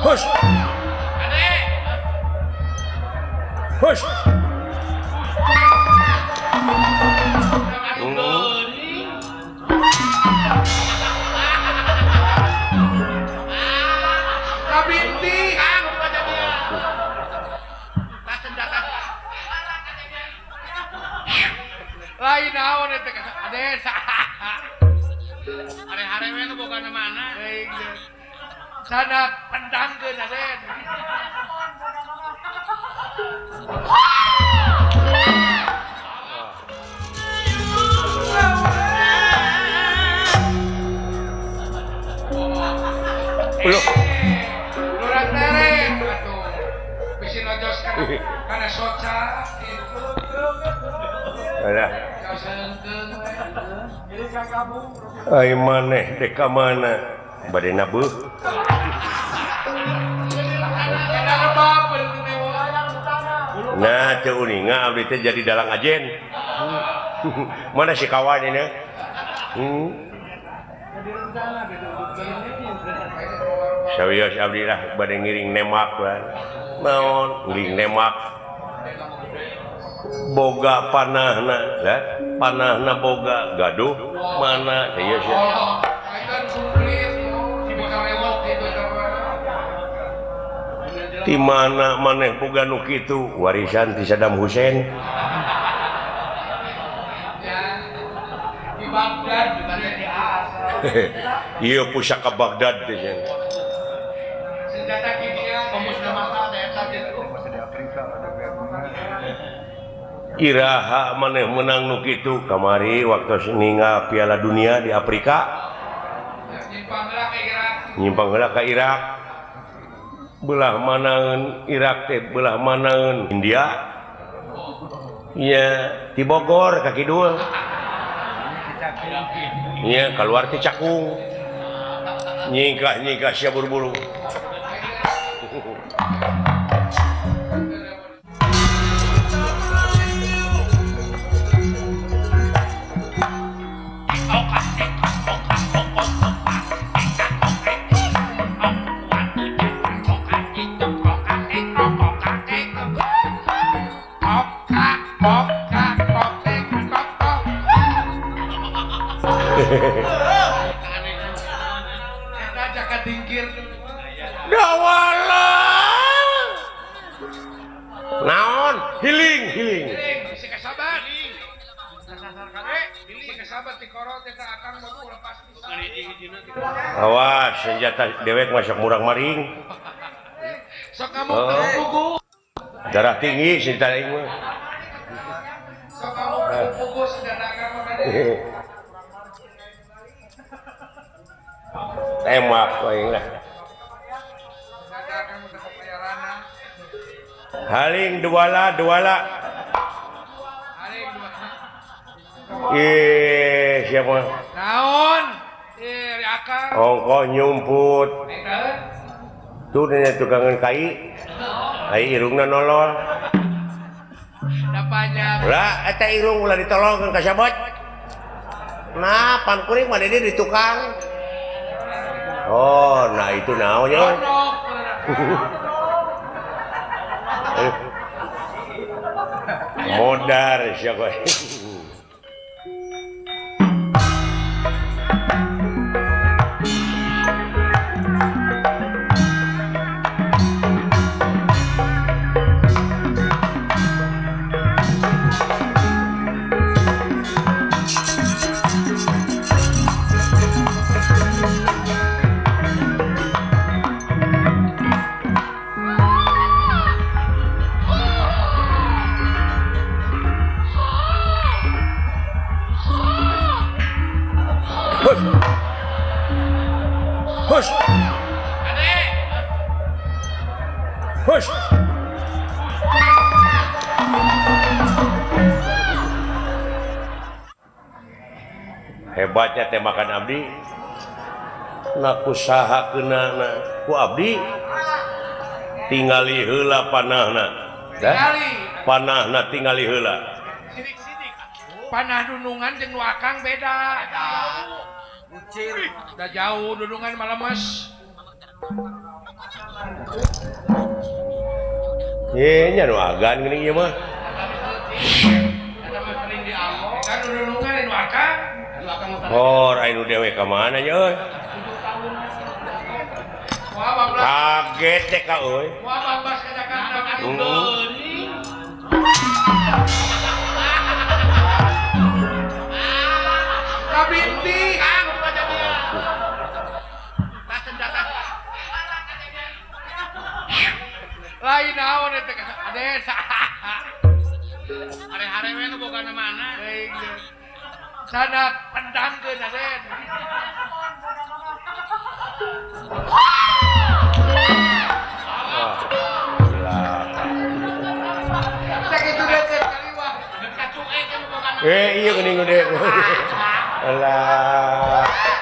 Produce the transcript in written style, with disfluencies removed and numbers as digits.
Hush. Hush. Lain naon eta Ades. Are-are we nu boga na mana? Sana pendangkeun Aden. Ulo. Lurang dereng atuh. Bisi nojos kana soca gitu. Alah. Ai maneh dek ka mana? Bade nabuh. Nah, teu uninga abdi teh jadi dalang ajen. Mana si kawan ini? Sawios abdi lah bade ngiring nemak lah. Naon ngiring nemak. Boga panahna, lah panahna boga gaduh mana ieu sia. Di mana maneh boga nu kitu warisan ti Saddam Hussein. Di Baghdad bukannya di asal. Ieu pusaka Baghdad teh. Senjata kimia pemusnah massal eta gitu. Iraha maneh menang nu kitu kamari waktu ningal Piala Dunia di Afrika. Nyimpang heula ka Irak. Belah manaeun Irak teh belah manaeun India. Nya di Bogor ka kidul. Nya kaluar ti Cakung. Nyingkah sia buru-buru. Eta jaga tingkir. Dawala. Naon? Hiling. Si kasabat. Sasar kade, pilih kasabat ti korot eta akang mau lepas pisan. Awas senjata dewek masuk murang maring. Sok kamu pugu. Darah tinggi senjata aing mah. Sok kamu pugu senjata kamu kade. Tembak aing lah. Senjata kamu tetep payarana. Haling duala. Haling dua. Siapa? Naon? Ri akang. Ongkoh nyumput. Ekaeun. Tuh nya tukangan kai. Ai irungna nolol. Dapanya. Lah eta irung ulah ditolongkeun ka sahabat. Nah, pan kuring mah di tukang. Oh, nah itu naonnya. Modar siapa? Hush. Hush. Hebatnya tembakan abdi. nak usaha kenana ku abdi tingali heula panahna dah panahna tingali heula sidik-sidik panah dunungan jeung nu akang beda bucin da jauh dunungan malemes nya nu agan geuning ieu mah kan dunungan nu akang hor anu dewe ka mana nya euy kaget teh ka euy wah babas kadang-kadang kabinti lain naon eta ades are-are we nu boga mana sanak pendangkeun aden iya geuning gede. Alah.